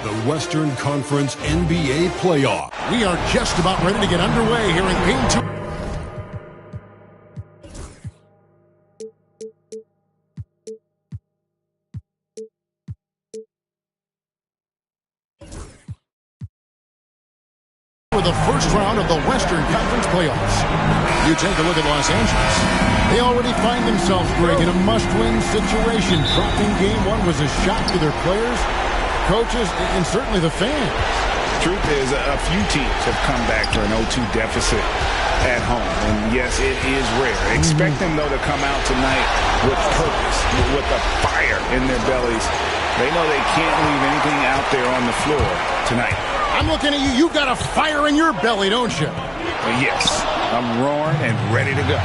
the Western Conference NBA playoff. We are just about ready to get underway here in Game 2. For the first round of the Western Conference playoffs. You take a look at Los Angeles. They already find themselves, Greg, in a must-win situation. Dropping Game 1 was a shock to their players, coaches, and certainly the fans. Truth is, a few teams have come back for an 0-2 deficit at home. And yes, it is rare. Expect them, though, to come out tonight with purpose, with a fire in their bellies. They know they can't leave anything out there on the floor tonight. I'm looking at you. You've got a fire in your belly, don't you? Yes, I'm roaring and ready to go.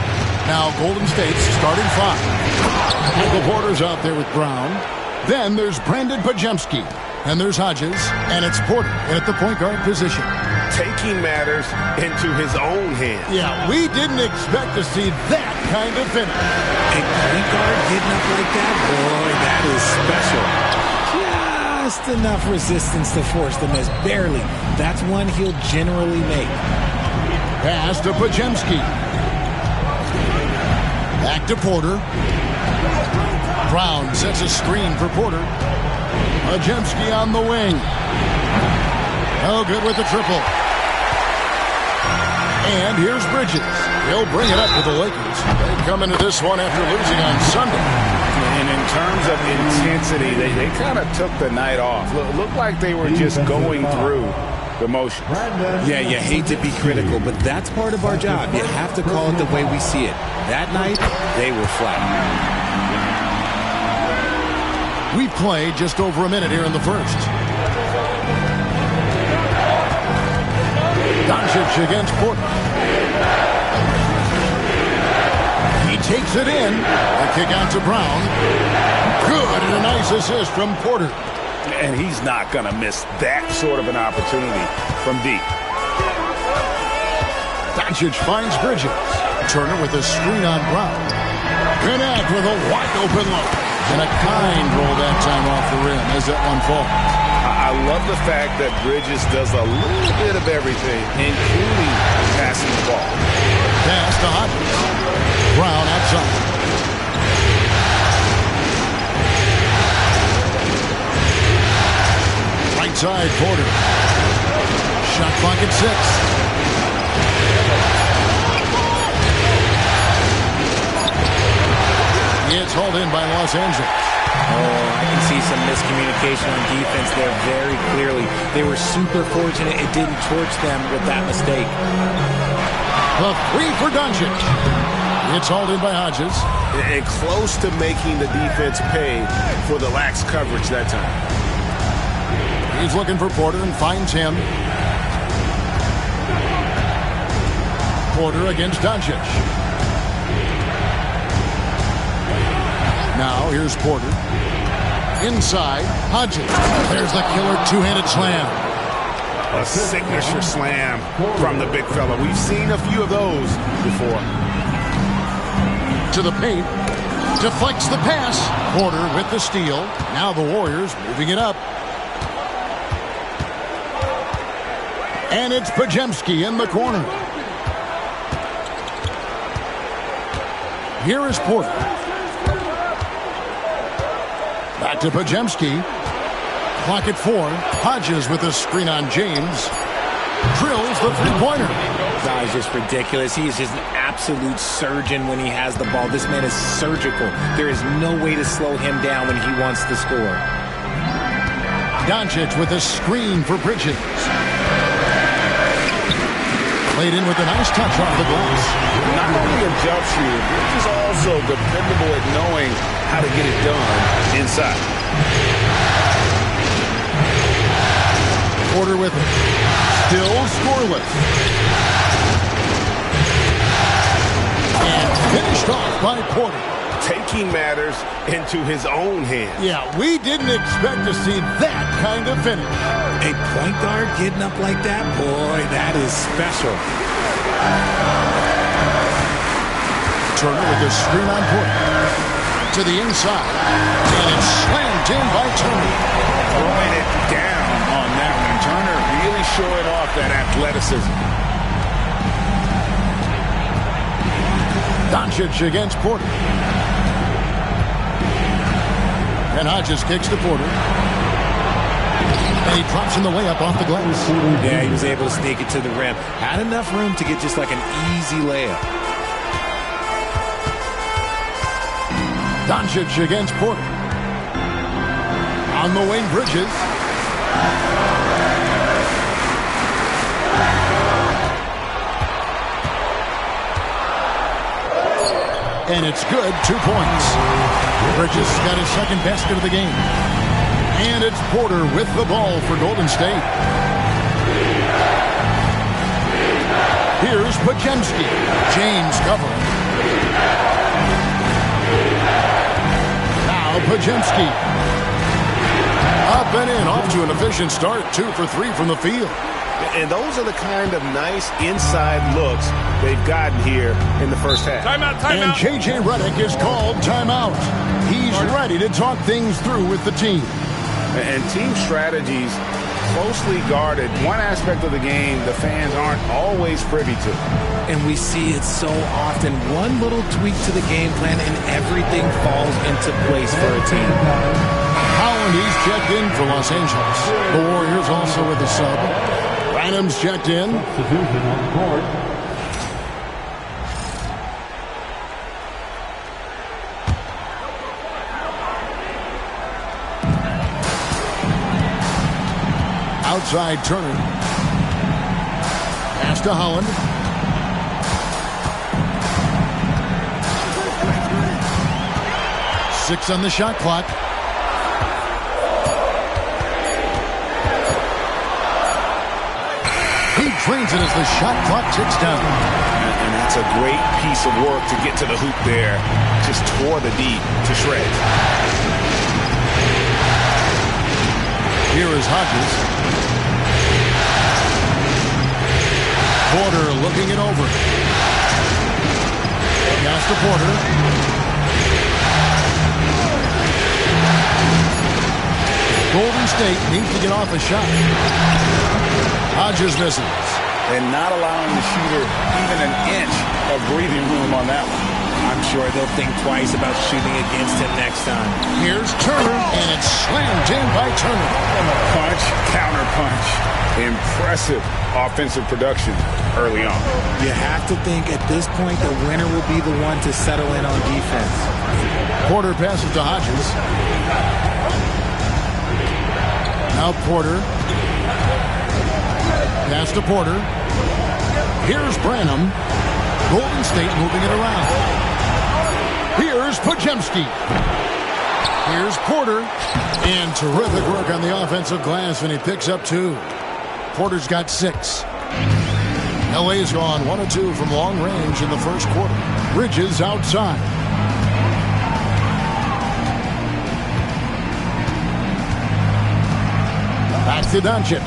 Now, Golden State's starting five. Michael Porter's out there with Brown. Then there's Brandon Podziemski. And there's Hodges. And it's Porter at the point guard position. Taking matters into his own hands. Yeah, we didn't expect to see that kind of finish. A point guard getting up like that? Boy, that is special. Just enough resistance to force the miss. Barely. That's one he'll generally make. Pass to Podziemski. Back to Porter. Brown sets a screen for Porter. Podziemski on the wing. No good with the triple. And here's Bridges. He'll bring it up to the Lakers. They come into this one after losing on Sunday. And in terms of intensity, they kind of took the night off. Looked like they were just going through the motions. Yeah, you hate to be critical, but that's part of our job. You have to call it the way we see it. That night, they were flat. We've played just over a minute here in the first. Doncic against Porter. He takes it in. A kick out to Brown. Good, and a nice assist from Porter. And he's not going to miss that sort of an opportunity from deep. Doncic finds Bridges. Turner with a screen on Brown. Connect with a wide open look. And a kind roll that time off the rim as that one falls. I love the fact that Bridges does a little bit of everything, including passing the ball. Pass to Hodges. Brown outside. Right side, Porter. Shot clock at 6. It's hauled in by Los Angeles. Oh, I can see some miscommunication on defense there very clearly. They were super fortunate it didn't torch them with that mistake. The three for Doncic. It's hauled in by Hodges. And close to making the defense pay for the lax coverage that time. He's looking for Porter and finds him. Porter against Doncic. Now here's Porter. Inside, Hodges. There's the killer two-handed slam. A signature slam from the big fella. We've seen a few of those before. To the paint. Deflects the pass. Porter with the steal. Now the Warriors moving it up. And it's Podziemski in the corner. Here is Porter. Back to Podziemski. Clock at 4. Hodges with a screen on James. Drills the three-pointer. That is just ridiculous. He is just an absolute surgeon when he has the ball. This man is surgical. There is no way to slow him down when he wants to score. Doncic with a screen for Bridges. Played in with a nice touch off the glass. Not only a jump shooter, Bridges also dependable at knowing how to get it done inside. Porter with it. Still scoreless. And finished off by Porter. Taking matters into his own hands. Yeah, we didn't expect to see that kind of finish. A point guard getting up like that? Boy, that is special. Turner with a screen on Porter. To the inside. And it's slammed in by Turner. Throwing it down showing off that athleticism. Doncic against Porter. And Hodges kicks to Porter. And he drops in the layup off the glass. Yeah, he was able to sneak it to the rim. Had enough room to get just like an easy layup. Doncic against Porter. On the wing, Bridges. And it's good, 2 points. Bridges got his second basket of the game. And it's Porter with the ball for Golden State. Here's Podziemski. James covering. Now Podziemski. Up and in, off to an efficient start. 2 for 3 from the field. And those are the kind of nice inside looks they've gotten here in the first half. Timeout. And J.J. Redick is called timeout. He's ready to talk things through with the team. And team strategies closely guarded. One aspect of the game the fans aren't always privy to. And we see it so often. One little tweak to the game plan and everything falls into place for a team. Howland, he's checked in for Los Angeles. The Warriors also with a sub. Branham's checked in. Outside Turner. Pass to Howland. Six on the shot clock. He drains it as the shot clock ticks down. And that's a great piece of work to get to the hoop there. Just tore the D to shreds. Here is Hodges. Porter looking it over. Pass to Porter. Golden State needs to get off a shot. Hodges misses. And not allowing the shooter even an inch of breathing room on that one. I'm sure they'll think twice about shooting against him next time. Here's Turner, and it's slammed in by Turner. And a punch, counter punch. Impressive offensive production early on. You have to think at this point the winner will be the one to settle in on defense. Porter passes to Hodges. Now Porter. Pass to Porter. Here's Branham. Golden State moving it around. Here's Podziemski. Here's Porter. And terrific work on the offensive glass, and he picks up 2. Porter's got 6. LA's gone 1 of 2 from long range in the first quarter. Bridges outside. Back to Doncic.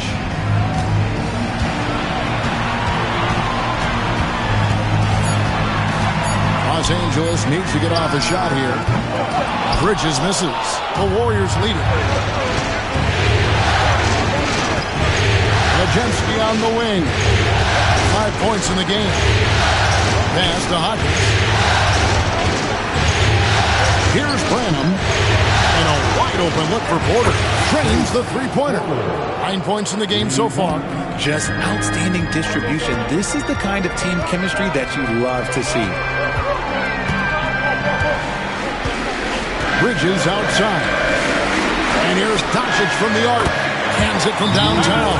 Los Angeles needs to get off a shot here. Bridges misses. The Warriors lead it. Podziemski on the wing. 5 points in the game. Pass to Hodges. Here's Branham. And a wide open look for Porter. Drains the three-pointer. 9 points in the game so far. Just outstanding distribution. This is the kind of team chemistry that you love to see. Bridges outside. And here's Doncic from the arc. Hands it from downtown.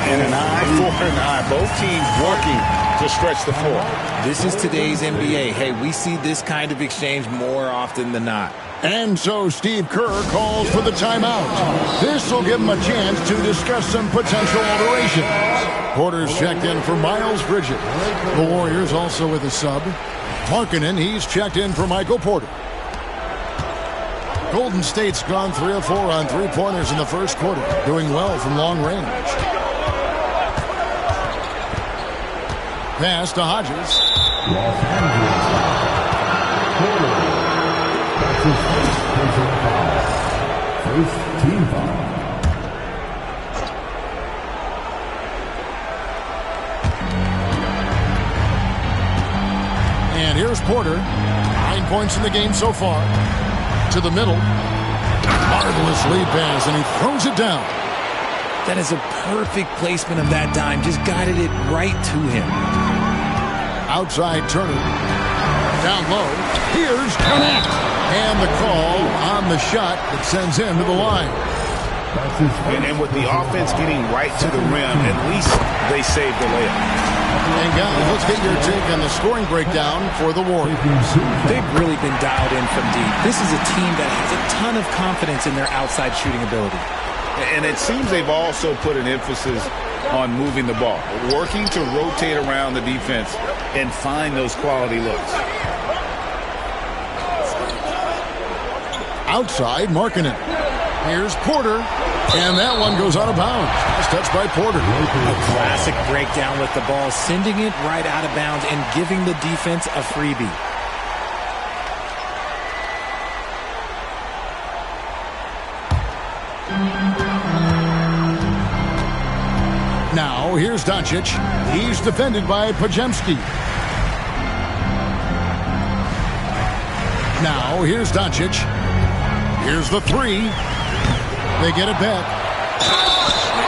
And an eye for an eye. Both teams working to stretch the floor. This is today's NBA. Hey, we see this kind of exchange more often than not. And so Steve Kerr calls for the timeout. This will give him a chance to discuss some potential alterations. Porter's checked in for Miles Bridges. The Warriors also with a sub. Markkanen, he's checked in for Michael Porter. Golden State's gone 3 of 4 on three-pointers in the first quarter, doing well from long range. Pass to Hodges. Porter. 9 points in the game so far. To the middle. Marvelous lead pass, and he throws it down. That is a perfect placement of that dime. Just guided it right to him. Outside Turner. Down low. Here's Connect. And the call on the shot that sends him to the line. And with the offense getting right to the rim, at least they saved the layup. And guys, let's get your take on the scoring breakdown for the Warriors. They've really been dialed in from deep. This is a team that has a ton of confidence in their outside shooting ability. And it seems they've also put an emphasis on moving the ball, working to rotate around the defense and find those quality looks. Outside, Markkanen. Here's Porter, and that one goes out of bounds. Nice touch by Porter. A classic breakdown with the ball, sending it right out of bounds and giving the defense a freebie. Now, here's Doncic. He's defended by Podziemski. Now, here's Doncic. Here's the three. They get it back.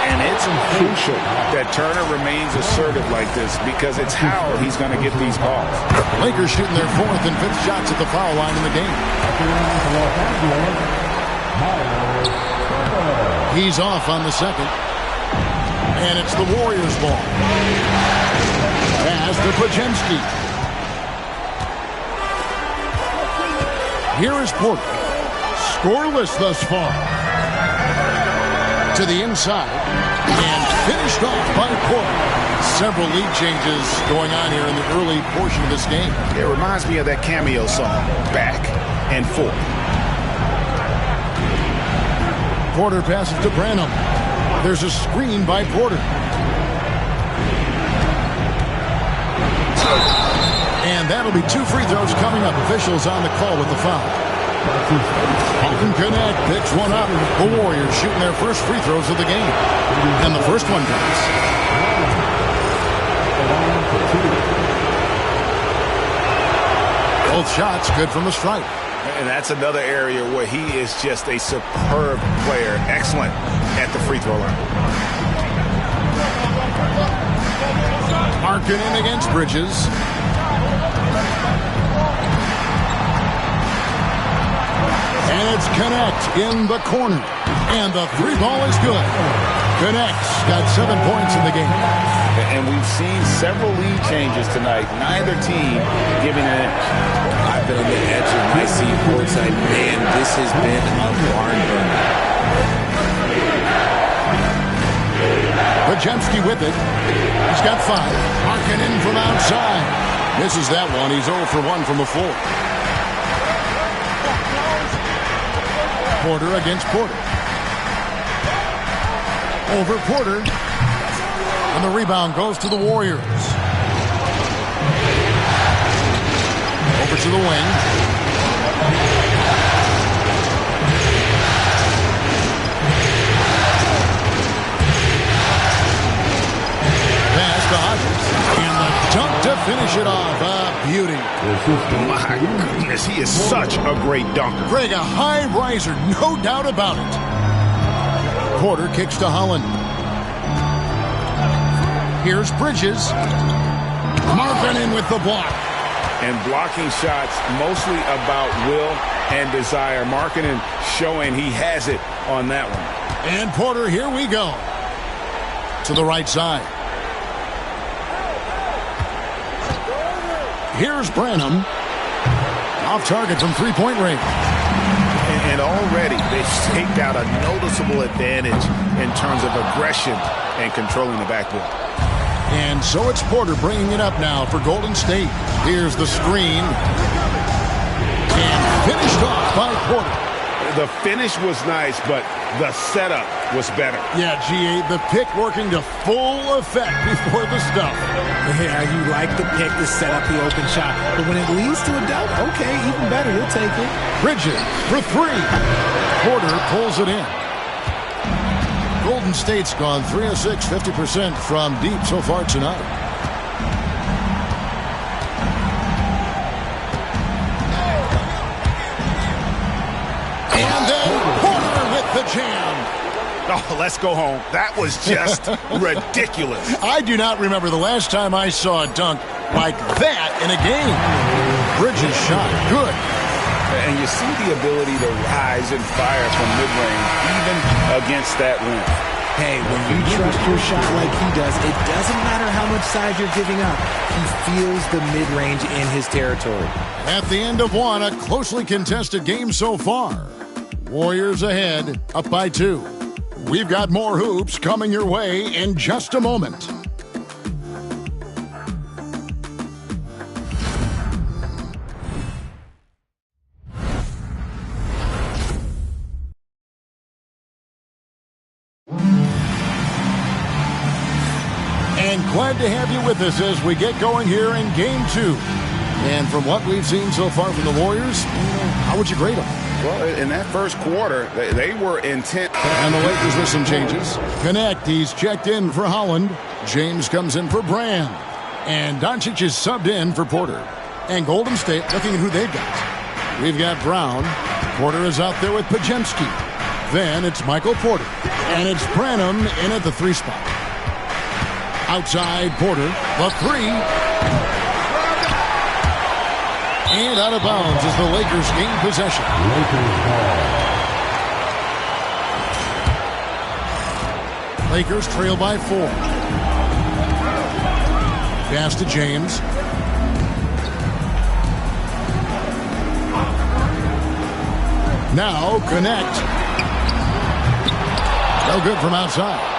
And it's crucial that Turner remains assertive like this because it's how he's going to get these calls. Lakers shooting their 4th and 5th shots at the foul line in the game. He's off on the second. And it's the Warriors' ball. Pass to Podziemski. Here is Porter. Scoreless thus far. To the inside. And finished off by Porter. Several lead changes going on here in the early portion of this game. It reminds me of that cameo song, Back and Forth. Porter passes to Branham. There's a screen by Porter. And that'll be 2 free throws coming up. Officials on the call with the foul. Alton Connect picks one up. The Warriors shooting their first free throws of the game. And the first one goes. Both shots good from the stripe. And that's another area where he is just a superb player. Excellent at the free throw line. Markkanen against Bridges. And it's Connect in the corner. And the 3 ball is good. Connect's got 7 points in the game. And we've seen several lead changes tonight. Neither team giving an inch. I've been on the edge of my seat courtside. Man, this has been a barn burner. Podziemski with it. He's got 5. Markkanen from outside. Misses that one. He's 0 for 1 from the floor. Porter against Porter. Over Porter. And the rebound goes to the Warriors. Over to the wing. Pass to Hodges. And the dunk to finish it off. A beauty. My goodness, he is such a great dunker. Greg, a high riser, no doubt about it. Porter kicks to Holland. Here's Bridges. Markkanen with the block. And blocking shots mostly about will and desire. Markkanen showing he has it on that one. And Porter, here we go. To the right side. Here's Branham. Off target from 3-point range. And already they've staked out a noticeable advantage in terms of aggression and controlling the backboard. And so it's Porter bringing it up now for Golden State. Here's the screen. And finished off by Porter. The finish was nice, but the setup was better. Yeah, G8, the pick working to full effect before the stuff. Yeah, you like the pick to set up the open shot. But when it leads to a dunk, okay, even better, you'll take it. Bridges for 3. Porter pulls it in. Golden State's gone 3 of 6, 50% from deep so far tonight. Oh, let's go home. That was just ridiculous. I do not remember the last time I saw a dunk like that in a game. Bridges shot. Good. And you see the ability to rise and fire from mid-range, even against that rim. Hey, when you trust your shot like he does, it doesn't matter how much size you're giving up. He feels the mid-range in his territory. At the end of one, a closely contested game so far. Warriors ahead, up by 2. We've got more hoops coming your way in just a moment. And glad to have you with us as we get going here in Game 2. And from what we've seen so far from the Warriors, how would you grade them? Well, in that first quarter, they were intent. And the Lakers with some changes. Connect, he's checked in for Holland. James comes in for Brand. And Doncic is subbed in for Porter. And Golden State looking at who they've got. We've got Brown. Porter is out there with Podziemski. Then it's Michael Porter. And it's Branham in at the 3 spot. Outside Porter, the 3. And out of bounds as the Lakers gain possession. Lakers trail by 4. Pass to James. Now connect. No good from outside.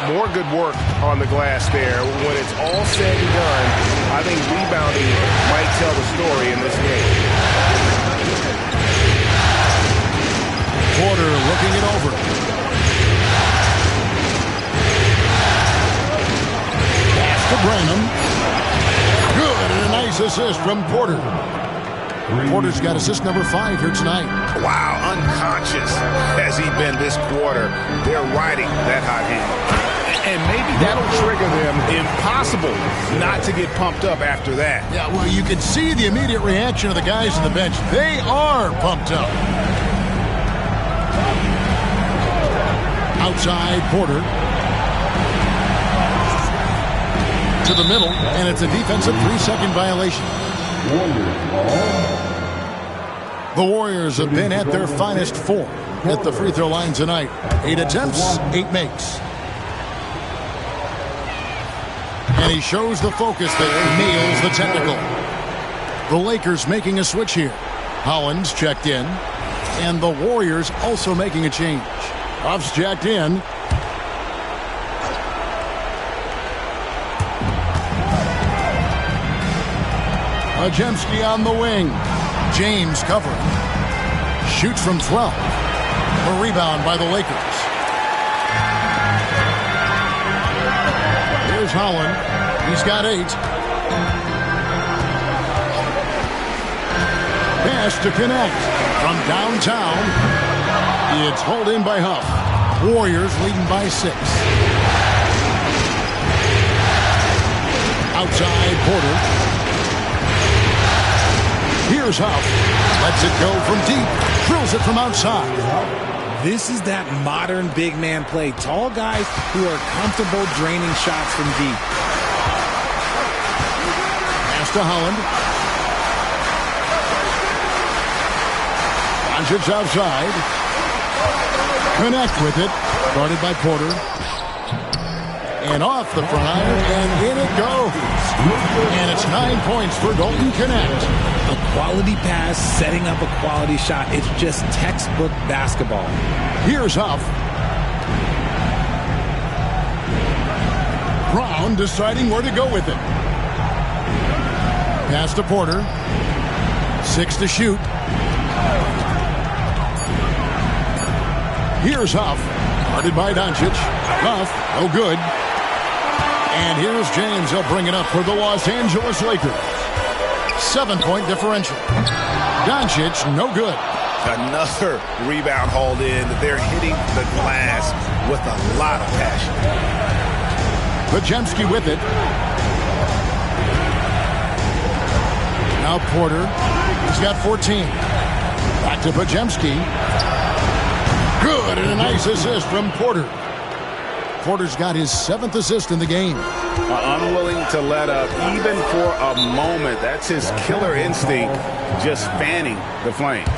More good work on the glass there. When it's all said and done, I think rebounding might tell the story in this game. Porter looking it over. Pass to Branham. Good, and a nice assist from Porter. Porter's got assist number 5 here tonight. Wow, unconscious has he been this quarter. They're riding that hot hand. And maybe that'll trigger them. Impossible not to get pumped up after that. Yeah, well, you can see the immediate reaction of the guys on the bench. They are pumped up. Outside Porter. To the middle, and it's a defensive 3-second violation. The Warriors have been at their finest 4 at the free throw line tonight. 8 attempts, 8 makes. And he shows the focus that nails the technical. The Lakers making a switch here. Holland's checked in. And the Warriors also making a change. Huff's checked in. Podziemski on the wing. James covering. Shoots from 12. A rebound by the Lakers. Here's Holland. He's got 8. Pass to connect. From downtown. It's hauled in by Huff. Warriors leading by 6. Outside Porter. Here's Huff. Lets it go from deep. Drills it from outside. This is that modern big man play. Tall guys who are comfortable draining shots from deep. Pass to Holland. Doncic outside. Connect with it. Guarded by Porter. And off the front iron, and in it goes. And it's 9 points for Golden Connect. A quality pass, setting up a quality shot. It's just textbook basketball. Here's Huff. Brown deciding where to go with it. Pass to Porter. 6 to shoot. Here's Huff. Guarded by Doncic. Huff, no good. And here's James. He'll bring it up for the Los Angeles Lakers. 7-point differential. Doncic, no good. Another rebound hauled in. They're hitting the glass with a lot of passion. Podziemski with it. Now Porter. He's got 14. Back to Podziemski. Good, and a nice assist from Porter. Porter's got his 7th assist in the game. Unwilling to let up, even for a moment. That's his killer instinct, just fanning the flames.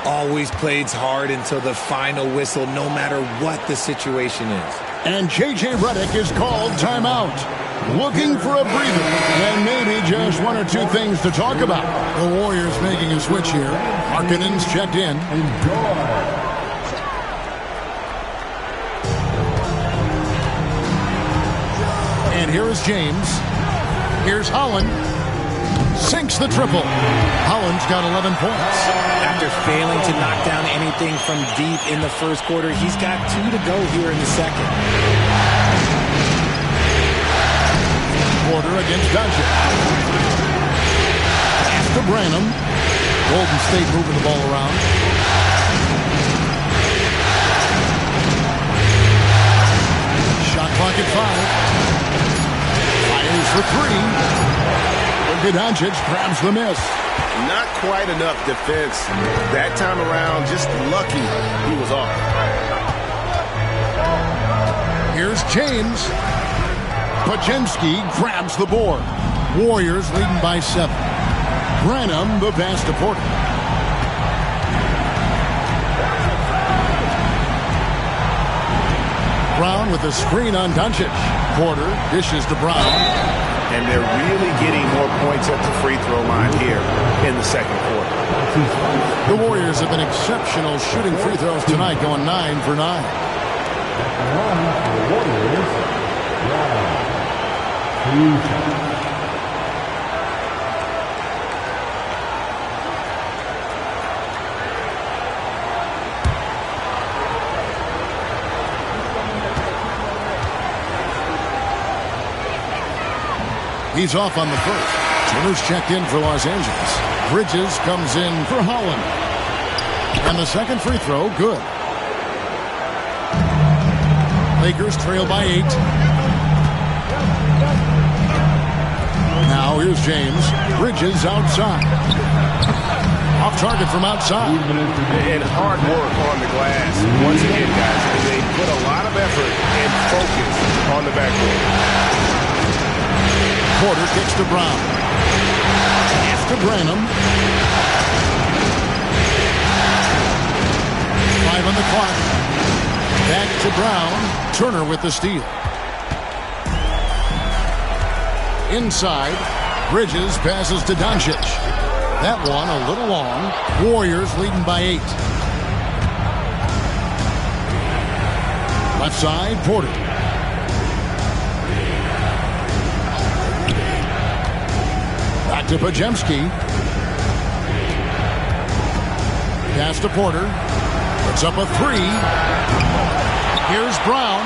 Always plays hard until the final whistle, no matter what the situation is. And J.J. Redick is called timeout. Looking for a breather and maybe just one or two things to talk about. The Warriors making a switch here. Markkanen's checked in. And here is James. Here's Holland. Sinks the triple. Holland's got 11 points. After failing to knock down anything from deep in the first quarter, he's got 2 to go here in the second. Porter against Doncic. Pass to Branham. Golden State moving the ball around. Shot clock at 5. Fires for 3. Doncic grabs the miss. Not quite enough defense that time around. Just lucky he was off. Here's James. Podziemski grabs the board. Warriors leading by 7. Branham the pass to Porter. Brown with a screen on Doncic. Porter dishes to Brown. And they're really getting more points at the free throw line here in the second quarter. The Warriors have been exceptional shooting free throws tonight, going 9 for 9. He's off on the first. Turner's checked in for Los Angeles. Bridges comes in for Holland. And the second free throw, good. Lakers trail by 8. Now here's James. Bridges outside. Off target from outside. And hard work on the glass. Once again, guys, they put a lot of effort and focus on the backboard. Porter kicks to Brown. Pass to Branham. 5 on the clock. Back to Brown. Turner with the steal. Inside. Bridges passes to Doncic. That one a little long. Warriors leading by 8. Left side, Porter. Back to Podziemski. Pass to Porter. Puts up a 3. Here's Brown.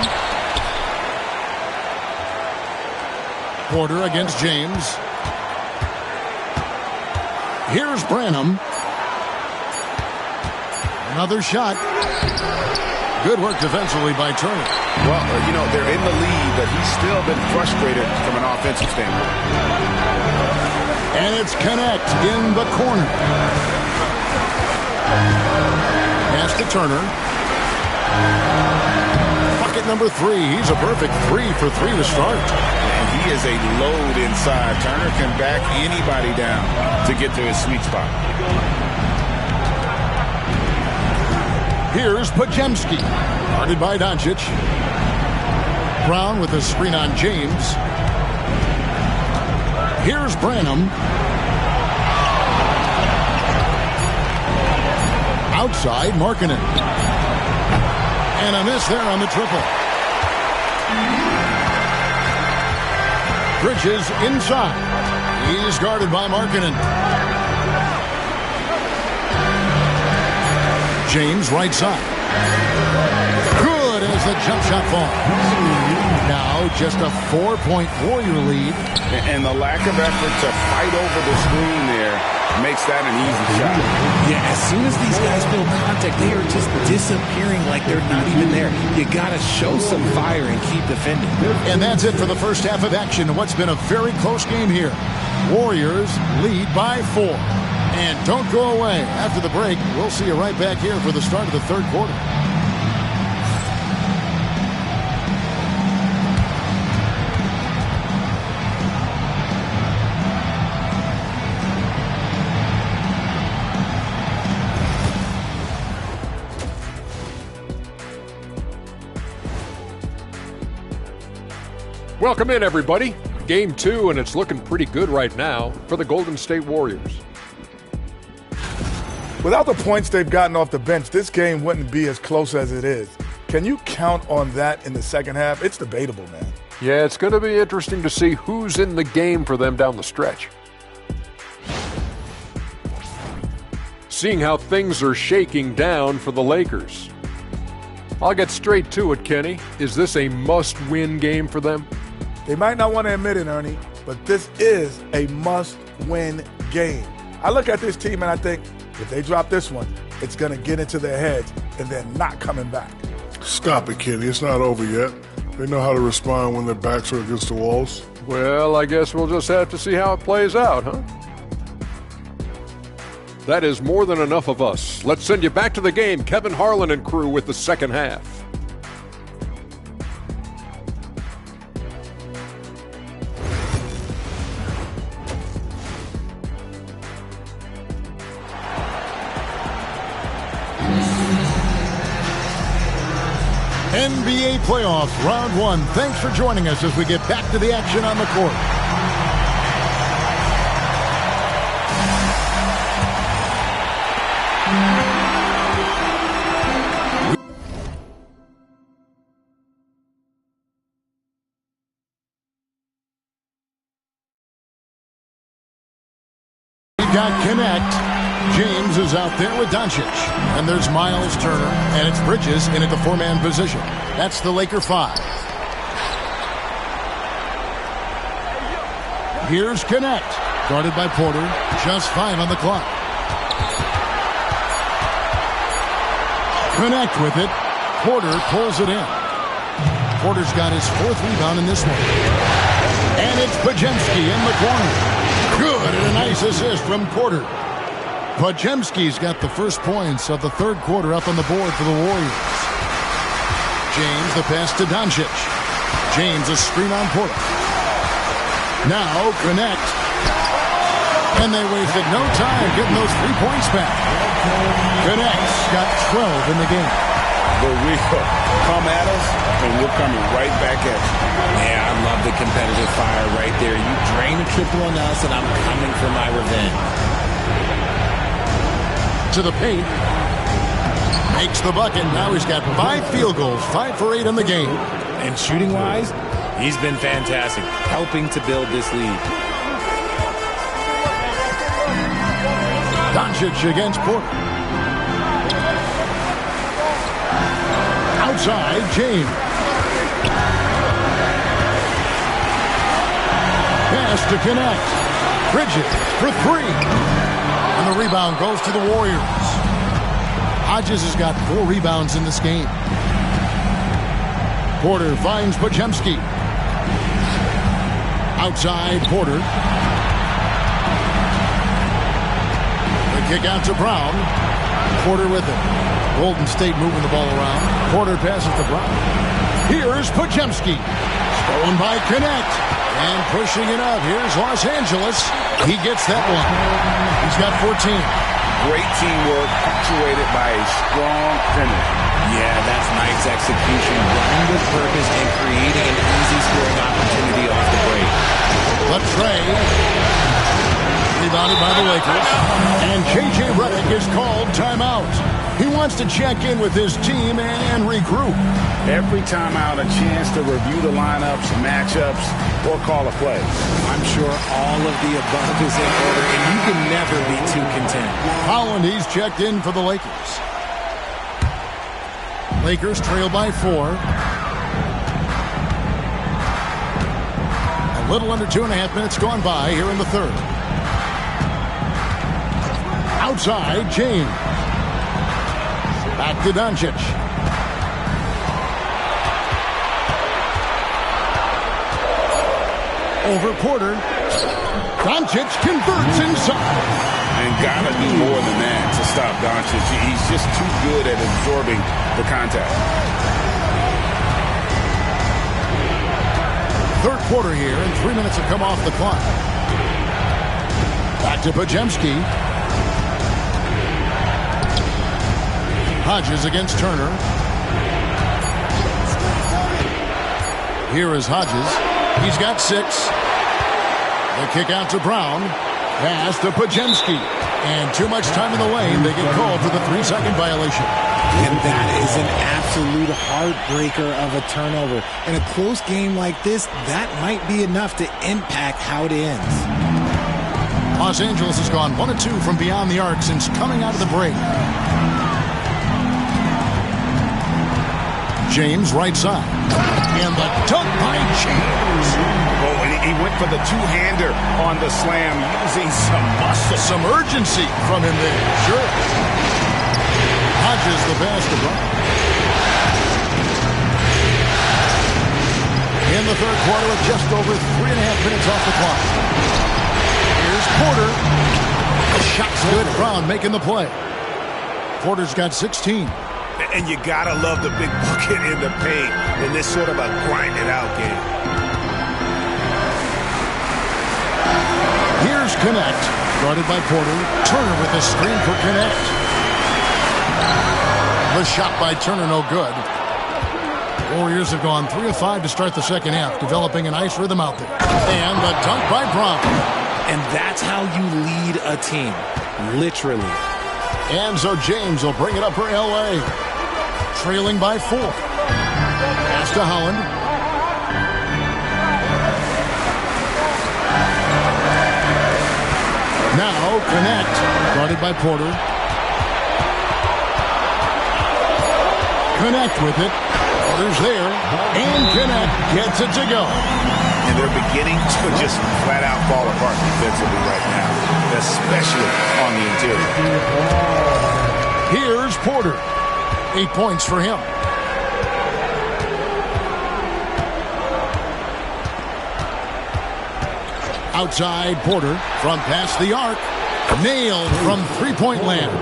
Porter against James. Here's Branham. Another shot. Good work defensively by Turner. Well, you know, they're in the lead, but he's still been frustrated from an offensive standpoint. And it's Connect in the corner. Pass to Turner. Bucket number 3. He's a perfect 3 for 3 to start. And he is a load inside. Turner can back anybody down to get to his sweet spot. Here's Podziemski. Guarded by Doncic. Brown with a screen on James. Here's Branham. Outside, Markkanen. And a miss there on the triple. Bridges inside. He's guarded by Markkanen. James right side. Good as the jump shot falls. Now just a 4-point Warrior lead. And the lack of effort to fight over the screen there makes that an easy shot. Yeah, as soon as these guys feel contact, they are just disappearing like they're not even there. You got to show some fire and keep defending. And that's it for the first half of action. What's been a very close game here. Warriors lead by 4. And don't go away. After the break, we'll see you right back here for the start of the third quarter. Welcome in, everybody. Game 2, and it's looking pretty good right now for the Golden State Warriors. Without the points they've gotten off the bench, this game wouldn't be as close as it is. Can you count on that in the second half? It's debatable, man. Yeah, it's going to be interesting to see who's in the game for them down the stretch. Seeing how things are shaking down for the Lakers. I'll get straight to it, Kenny. Is this a must-win game for them? They might not want to admit it, Ernie, but this is a must-win game. I look at this team and I think, if they drop this one, it's going to get into their heads and they're not coming back. Stop it, Kenny. It's not over yet. They know how to respond when their backs are against the walls. Well, I guess we'll just have to see how it plays out, huh? That is more than enough of us. Let's send you back to the game. Kevin Harlan and crew with the second half. NBA playoffs, round 1. Thanks for joining us as we get back to the action on the court. We've got Connect. James is out there with Doncic. And there's Miles Turner, and it's Bridges in at the 4-man position. That's the Laker 5. Here's Connect. Guarded by Porter. Just 5 on the clock. Connect with it. Porter pulls it in. Porter's got his 4th rebound in this one. And it's Podziemski in the corner. Good, and a nice assist from Porter. Podziemski's got the first points of the third quarter up on the board for the Warriors. James, the pass to Doncic. James, a screen on Porter. Now, Connect. And they wasted no time getting those 3 points back. Connect's got 12 in the game. But we come at us, and we're coming right back at you. Yeah, I love the competitive fire right there. You drain a triple on us, and I'm coming for my revenge. To the paint. Makes the bucket. Now he's got 5 field goals, 5 for 8 in the game. And shooting-wise, he's been fantastic, helping to build this lead. Doncic against Porter. Outside, James. Pass to Connect. Bridges for 3. And the rebound goes to the Warriors. Hodges has got 4 rebounds in this game. Porter finds Podziemski. Outside, Porter. The kick out to Brown. Porter with it. Golden State moving the ball around. Porter passes to Brown. Here's Podziemski. Stolen by Connect. And pushing it up. Here's Los Angeles. He gets that one. He's got 14. Great teamwork, punctuated by a strong finish. Yeah, that's nice execution, running with purpose and creating an easy scoring opportunity off the break. But Trey, rebounded by the Lakers, and J.J. Redick is called timeout. He wants to check in with his team and regroup. Every timeout, a chance to review the lineups, matchups, or call a play. I'm sure all of the above is in order, and you can never be too content. Holland, he's checked in for the Lakers. Lakers trail by 4. A little under 2.5 minutes gone by here in the third. Outside, James. Back to Doncic. Over Porter. Doncic converts inside. And gotta do more than that to stop Doncic. He's just too good at absorbing the contact. Third quarter here, and 3 minutes have come off the clock. Back to Podziemski. Hodges against Turner. Here is Hodges. He's got 6. The kick out to Brown. Pass to Pajemski. And too much time in the lane. They get called for the 3-second violation. And that is an absolute heartbreaker of a turnover. In a close game like this, that might be enough to impact how it ends. Los Angeles has gone 1 of 2 from beyond the arc since coming out of the break. James right side. And the dunk by James. Oh, and he went for the two-hander on the slam using some muscle. Some urgency from him there. Sure. Hodges the pass to Brown. In the third quarter with just over 3.5 minutes off the clock. Here's Porter. The shot's good. Brown making the play. Porter's got 16. And you gotta love the big bucket in the paint in this sort of a grind-it-out game. Here's Connect, guarded by Porter. Turner with the screen for Connect. The shot by Turner, no good. Warriors have gone 3 of 5 to start the second half, developing a nice rhythm out there. And the dunk by Brown. And that's how you lead a team, literally. And so James will bring it up for L.A. Trailing by 4. Pass to Holland. Now Connect, guarded by Porter. Connect with it. Porter's there. And Connect gets it to go. And they're beginning to just flat out fall apart defensively right now, especially on the interior. Here's Porter. 8 points for him. Outside Porter from past the arc. Nailed from three-point land.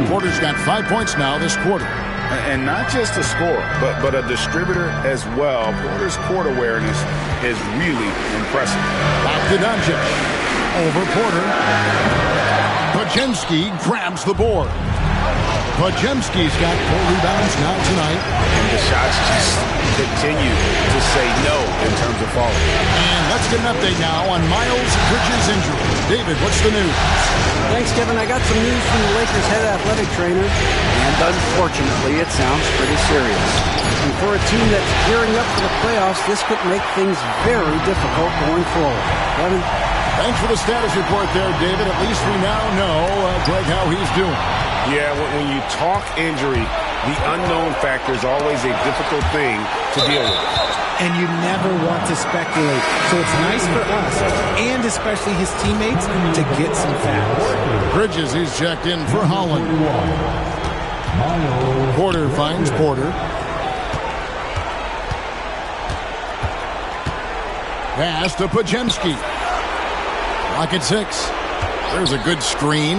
Porter's got 5 points now this quarter. And not just a scorer, but a distributor as well. Porter's court awareness is really impressive. Back to Doncic. Over Porter. Pajemski grabs the board. Pajemski's got 4 rebounds now tonight. And the shots just continue to say no in terms of falling. And let's get an update now on Miles Bridges' injury. David, what's the news? Thanks, Kevin. I got some news from the Lakers' head athletic trainer, and unfortunately, it sounds pretty serious. And for a team that's gearing up for the playoffs, this could make things very difficult going forward. Kevin? Thanks for the status report there, David. At least we now know, Greg, how he's doing. Yeah, when you talk injury, the unknown factor is always a difficult thing to deal with. And you never want to speculate. So it's nice for us, and especially his teammates, to get some facts. Bridges, he's checked in for Holland. Porter finds Porter. Pass to Pajemski. Rocket 6. There's a good screen.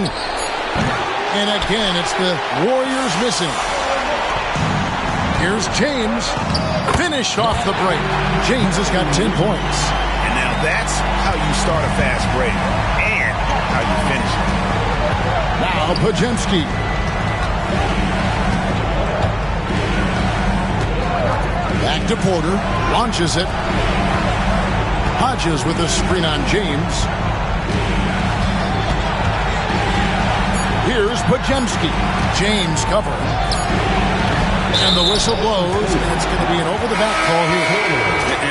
And again, it's the Warriors missing. Here's James. Finished off the break. James has got 10 points. And now that's how you start a fast break and how you finish it. Now Pajemski. Back to Porter. Launches it. Hodges with a screen on James. Here's Pajemski. James covering. And the whistle blows, and it's going to be an over-the-back call here.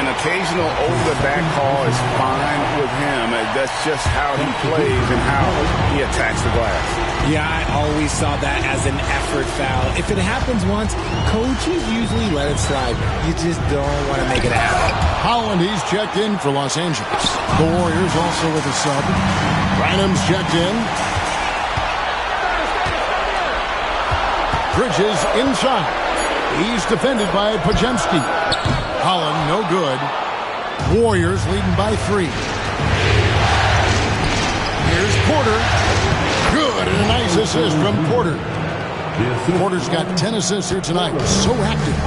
An occasional over-the-back call is fine with him. That's just how he plays and how he attacks the glass. Yeah, I always saw that as an effort foul. If it happens once, coaches usually let it slide. You just don't want to make it happen. Holland, he's checked in for Los Angeles. The Warriors also with a sub. Branham's checked in. Bridges inside. He's defended by Pajemski. Holland, no good. Warriors leading by 3. Here's Porter. Good, and a nice assist from Porter. Porter's got 10 assists here tonight. So active.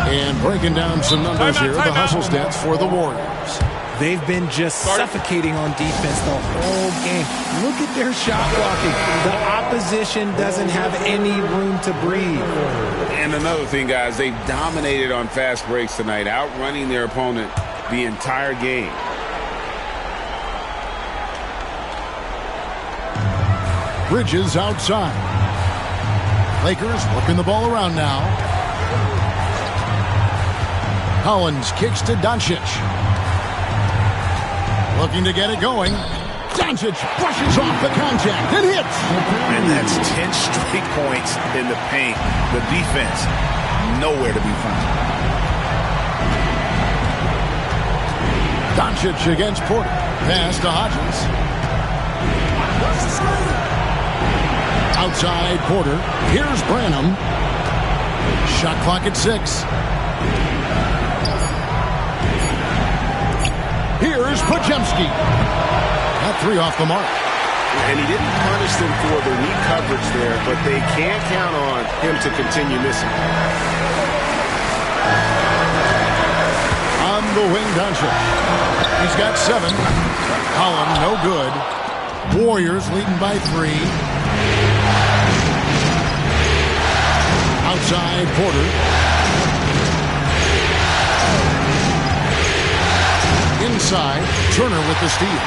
And breaking down some numbers here, the hustle stats for the Warriors. They've been just suffocating on defense the whole game. Look at their shot blocking. The opposition doesn't have any room to breathe. And another thing, guys, they dominated on fast breaks tonight, outrunning their opponent the entire game. Bridges outside. Lakers working the ball around now. Collins kicks to Doncic. Looking to get it going. Doncic brushes off the contact and hits. And that's 10 straight points in the paint. The defense, nowhere to be found. Doncic against Porter. Pass to Hodges. Outside Porter. Here's Branham. Shot clock at 6. Here's Podziemski. That 3 off the mark. And he didn't punish them for their knee coverage there, but they can't count on him to continue missing. On the wing, Doncic. He's got 7. Holland, no good. Warriors leading by 3. Outside Porter. Inside, Turner with the steal.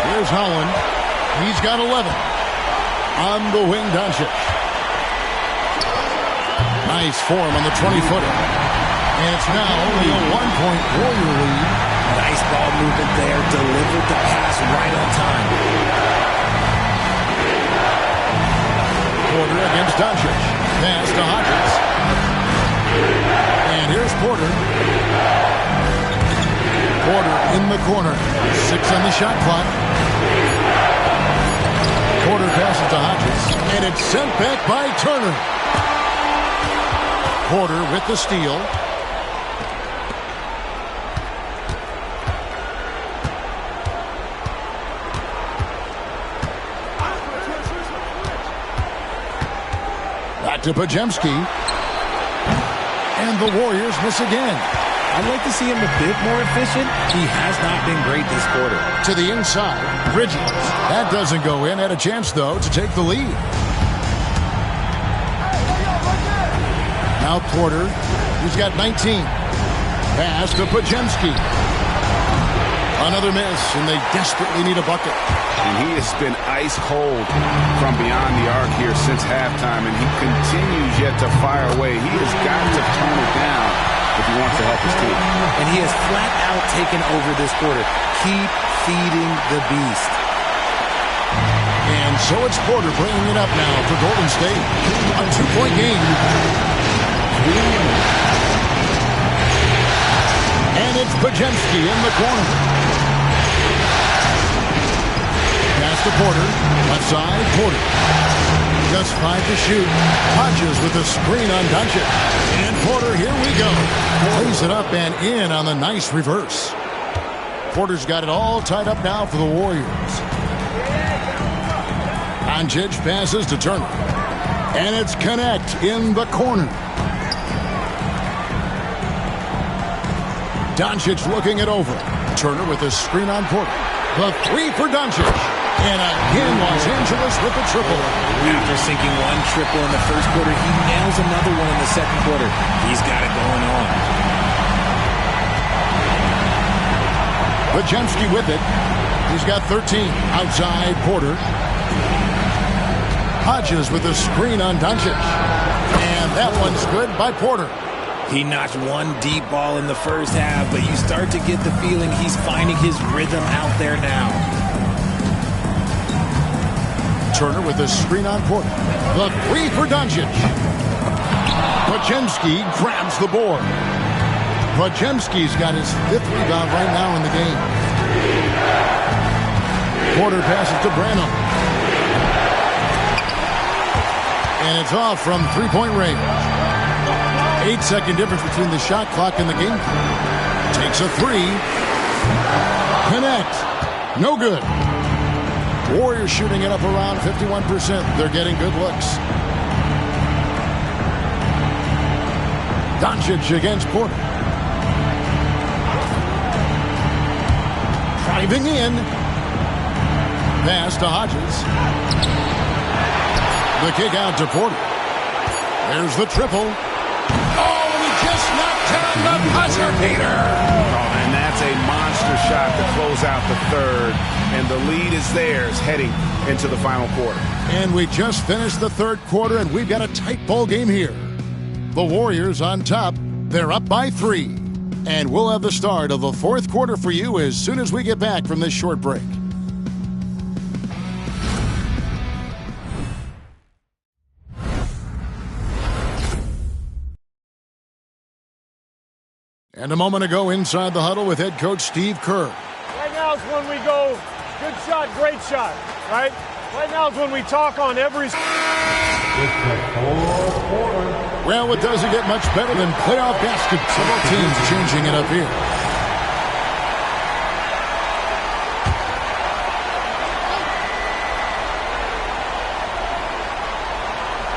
Here's Holland. He's got 11. On the wing, Doncic. Nice form on the 20-footer. And it's now only a 1-point Warrior lead. Nice ball movement there. Delivered the pass right on time. Porter against Doncic. Pass to Hodges. And here's Porter. Porter in the corner. 6 on the shot clock. Porter passes to Hodges. And it's sent back by Turner. Porter with the steal. Back to Podziemski. And the Warriors miss again. I'd like to see him a bit more efficient. He has not been great this quarter. To the inside, Bridges. That doesn't go in. Had a chance, though, to take the lead. Now Porter, he's got 19. Pass to Podziemski. Another miss, and they desperately need a bucket. And he has been ice cold from beyond the arc here since halftime, and he continues yet to fire away. He has got to tone it down if he wants to help his team. And he has flat out taken over this quarter. Keep feeding the beast. And so it's Porter bringing it up now for Golden State. A 2-point game. And it's Podziemski in the corner. Pass to Porter. Left side, Porter. Just 5 to shoot. Hodges with a screen on Doncic. And Porter, here we go. Plays it up and in on the nice reverse. Porter's got it all tied up now for the Warriors. Doncic passes to Turner. And it's Connect in the corner. Doncic looking it over. Turner with a screen on Porter. The 3 for Doncic. And again, Los Angeles with the triple. After sinking 1 triple in the first quarter, he nails another one in the second quarter. He's got it going on. Podziemski with it. He's got 13. Outside Porter. Hodges with a screen on Doncic. And that one's good by Porter. He notched 1 deep ball in the first half, but you start to get the feeling he's finding his rhythm out there now. Turner with a screen on Porter. The 3 for Doncic. Podziemski grabs the board. Podziemski's got his 5th rebound right now in the game. Porter passes to Branham. And it's off from 3-point range. 8-second difference between the shot clock and the game clock. Takes a 3. Connect. No good. Warriors shooting it up around 51%. They're getting good looks. Doncic against Porter. Driving in. Pass to Hodges. The kick out to Porter. There's the triple. Oh, and he just knocked down the buzzer beater. Oh, and that's a monster shot to close out the third. And the lead is theirs heading into the final quarter. And we just finished the third quarter, and we've got a tight ball game here. The Warriors on top. They're up by 3. And we'll have the start of the fourth quarter for you as soon as we get back from this short break. And a moment ago inside the huddle with head coach Steve Kerr. Right now is when we go, good shot, great shot, right? Right now is when we talk on every... Well, it doesn't get much better than playoff basketball. Several teams changing it up here.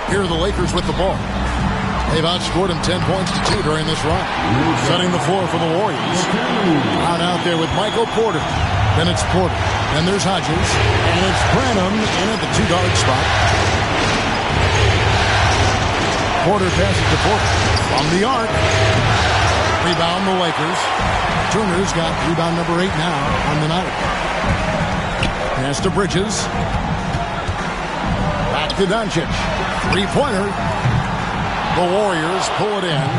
Here are the Lakers with the ball. They've outscored them 10 points to 2 during this run. Setting the floor for the Warriors. Out there with Michael Porter. Then it's Porter. Then there's Hodges. And it's Branham in at the 2-guard spot. Porter passes to Porter. From the arc. Rebound the Lakers. Turner's got rebound number 8 now on the night. Pass to Bridges. Back to Doncic. 3-pointer. The Warriors pull it in.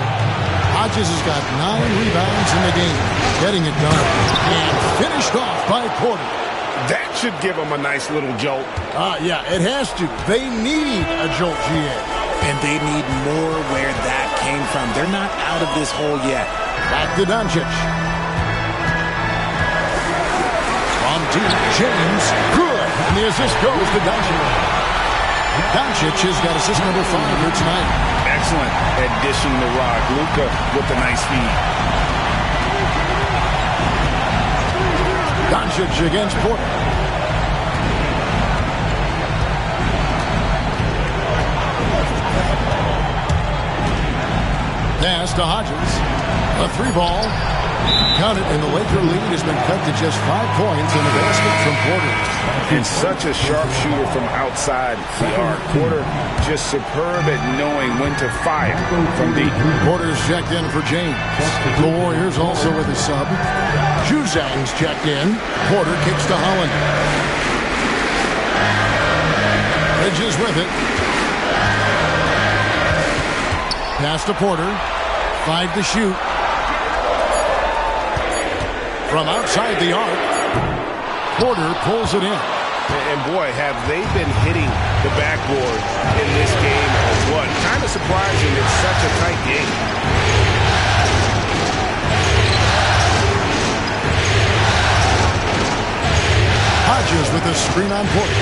Hodges has got 9 rebounds in the game. Getting it done. And finished off by Porter. That should give them a nice little jolt. Yeah, it has to. They need a jolt, GA. And they need more where that came from. They're not out of this hole yet. Back to Doncic. On to James. Good. And the assist goes to Doncic. Doncic has got assist number 5 here tonight. Excellent at dishing the rock. Luka with the nice feed. Doncic against Porter. Pass to Hodges. A 3-ball. Count it, and the Laker lead has been cut to just 5 points in the basket from Porter. And such a sharp shooter from outside the arc. Porter just superb at knowing when to fire from deep. Porter's checked in for James. The Warriors also with a sub. Juzang's checked in. Porter kicks to Holland. Bridges with it. Pass to Porter. 5 to shoot. From outside the arc, Porter pulls it in. And boy, have they been hitting the backboard in this game or what? Kind of surprising it's such a tight game. Hodges with a screen on Porter.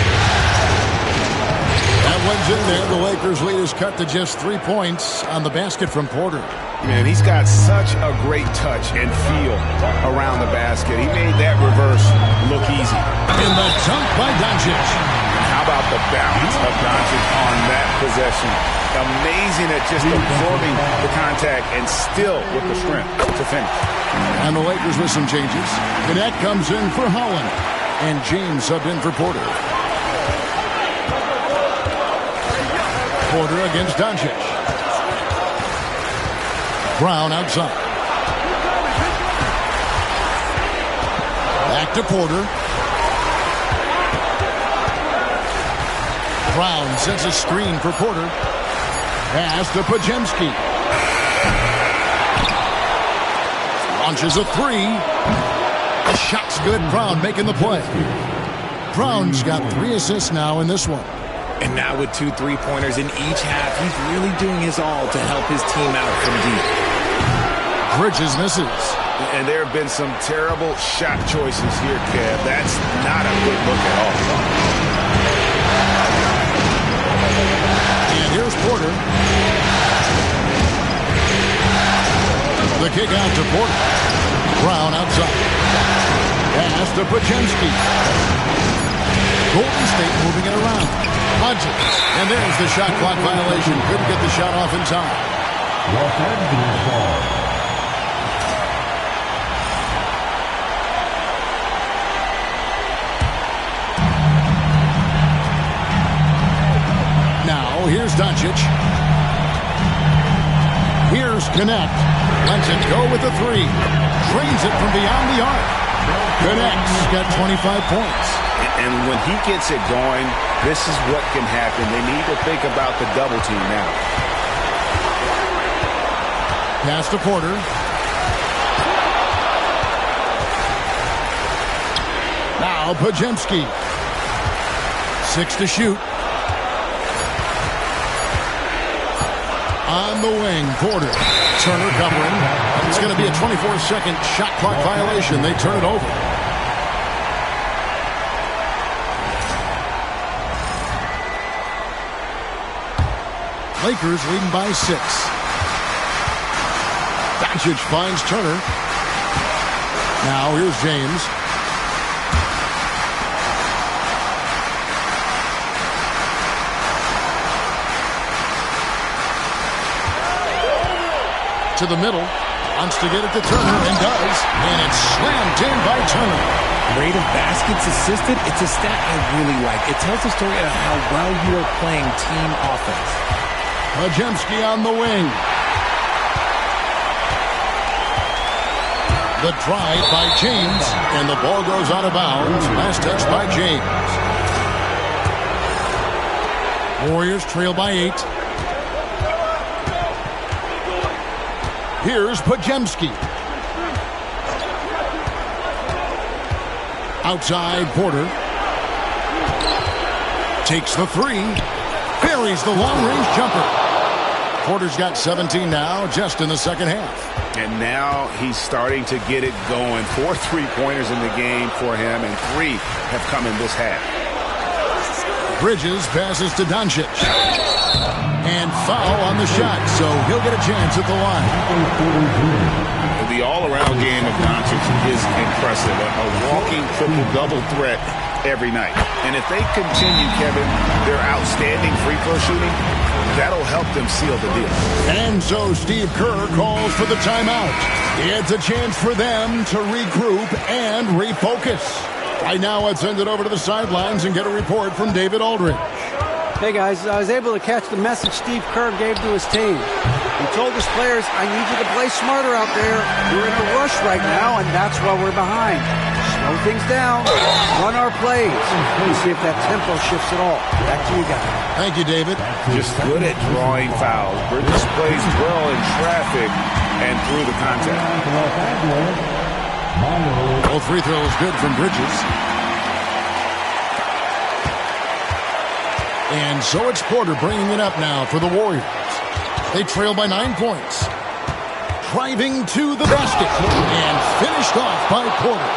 That one's in there. The Lakers' lead is cut to just 3 points on the basket from Porter. Man, he's got such a great touch and feel around the basket. He made that reverse look easy. In the dunk by Doncic. How about the balance of Doncic on that possession? Amazing at just absorbing the contact and still with the strength to finish. And the Lakers with some changes. Gannett comes in for Holland. And James subbed in for Porter. Porter against Doncic. Brown outside. Back to Porter. Brown sets a screen for Porter. Pass to Podziemski. Launches a 3. The shot's good. Brown making the play. Brown's got 3 assists now in this one. And now with 2 3-pointers in each half, he's really doing his all to help his team out from deep. Bridges misses. And there have been some terrible shot choices here, Kev. That's not a good look at all. And here's Porter. The kick out to Porter. Brown outside. Pass to Podziemski. Golden State moving it around. Hodges. And there's the shot clock violation. Couldn't get the shot off in time. Los Angeles ball. 2 here's Doncic. Here's Knecht. Lets it go with the three. Drains it from beyond the arc. Knecht's got 25 points. And when he gets it going, this is what can happen. They need to think about the double team now. Pass to Porter. Now Podziemski. 6 to shoot. On the wing, Porter. Turner covering. It's going to be a 24-second shot clock violation. They turn it over. Lakers leading by 6. Doncic finds Turner. Now here's James. To the middle. Wants to get it to Turner and does. And it's slammed in by Turner. Rate of baskets assisted. It's a stat I really like. It tells the story of how well you are playing team offense. Podziemski on the wing. The drive by James. And the ball goes out of bounds. Last touch by James. Warriors trail by 8. Here's Podziemski. Outside, Porter. Takes the three. Buries the long-range jumper. Porter's got 17 now, just in the second half. And now he's starting to get it going. 4 3-pointers in the game for him, and 3 have come in this half. Bridges passes to Doncic. And foul on the shot, so he'll get a chance at the line. The all-around game of Doncic is impressive. A walking triple-double threat every night. And if they continue, Kevin, their outstanding free throw shooting, that'll help them seal the deal. And so Steve Kerr calls for the timeout. It's a chance for them to regroup and refocus. Right now, let's send it over to the sidelines and get a report from David Aldridge. Hey guys, I was able to catch the message Steve Kerr gave to his team. He told his players, I need you to play smarter out there. We're in a rush right now, and that's why we're behind. Slow things down, run our plays. Let's see if that tempo shifts at all. Back to you guys. Thank you, David. Just good at drawing fouls. Bridges plays well in traffic and through the contact. Both free throws good from Bridges. And so it's Porter bringing it up now for the Warriors. They trail by 9 points. Driving to the basket and finished off by Porter.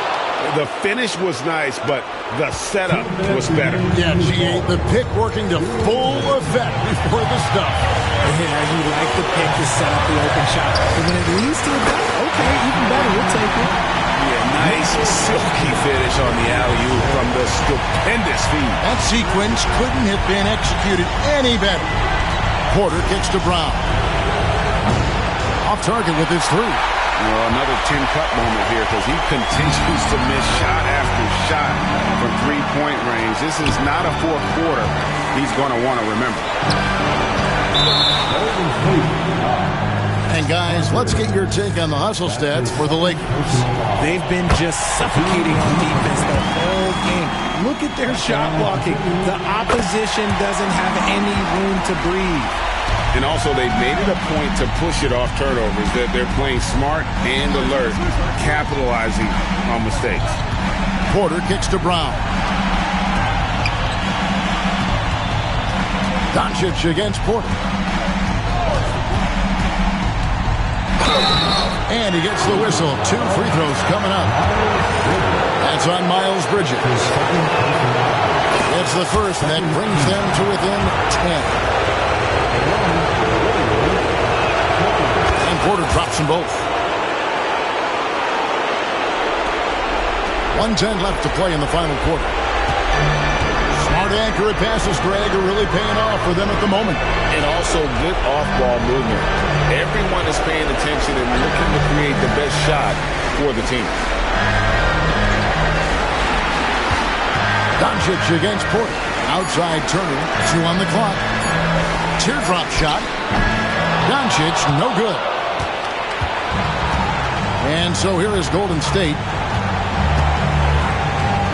The finish was nice, but the setup was better. Yeah, G8, the pick working to full effect before the stuff. Yeah, you like the pick to set up the open shot. And when it leads to a dunk, okay, even better, we'll take it. Yeah, nice silky finish on the alley-oop from the stupendous feed. That sequence couldn't have been executed any better. Porter kicks to Brown. Off target with his three. Well, another Tin Cup moment here because he continues to miss shot after shot from three-point range. This is not a fourth quarter he's going to want to remember. And guys, let's get your take on the hustle stats for the Lakers. They've been just suffocating on defense the whole game. Look at their shot blocking. The opposition doesn't have any room to breathe. And also, they've made it a point to push it off turnovers. They're playing smart and alert, capitalizing on mistakes. Porter kicks to Brown. Doncic against Porter. And he gets the whistle. 2 free throws coming up. That's on Miles Bridges. It's the first that brings them to within 10. And Porter drops them both. 1:10 left to play in the final quarter. Smart, accurate passes, Greg, are really paying off for them at the moment. And also good off-ball movement. Everyone is paying attention and looking to create the best shot for the team. Doncic against Porter. Outside Turner. 2 on the clock. teardrop shot. Doncic, no good. And so here is Golden State.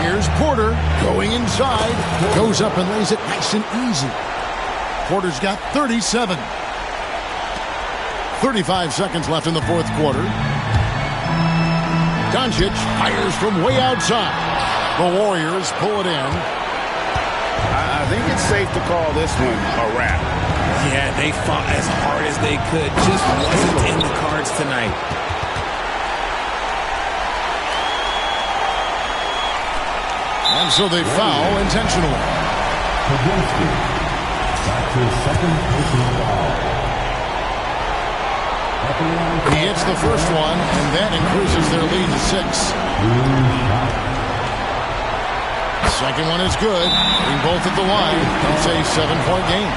Here's Porter going inside. Goes up and lays it nice and easy. Porter's got 37. 35 seconds left in the fourth quarter. Doncic fires from way outside. The Warriors pull it in. I think it's safe to call this one a wrap. Yeah, they fought as hard as they could. Just wasn't in the cards tonight. And so they foul intentionally. Podziemski. That's his second personal foul. He hits the first one, and that increases their lead to 6. Second one is good. Being both at the line, it's a 7-point game.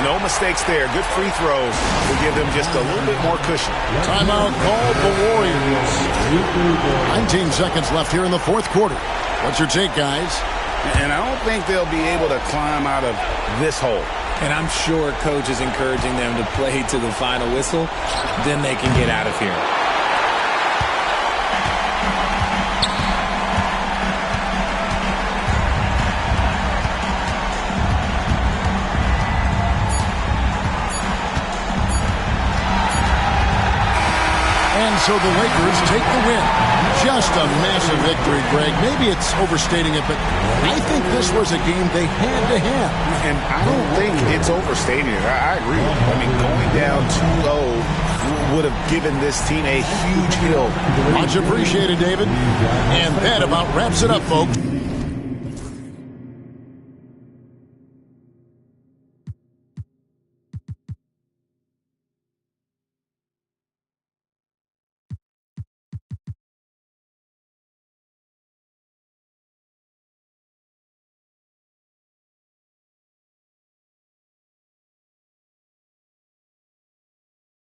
No mistakes there. Good free throws to give them just a little bit more cushion. Timeout called the Warriors. 19 seconds left here in the fourth quarter. What's your take, guys? And I don't think they'll be able to climb out of this hole. And I'm sure coach is encouraging them to play to the final whistle. Then they can get out of here. And so the Lakers take the win. Just a massive victory, Greg. Maybe it's overstating it, but I think this was a game they had to have. And I don't think it's overstating it. I agree. I mean, going down 2-0 would have given this team a huge hill. Much appreciated, David. And that about wraps it up, folks.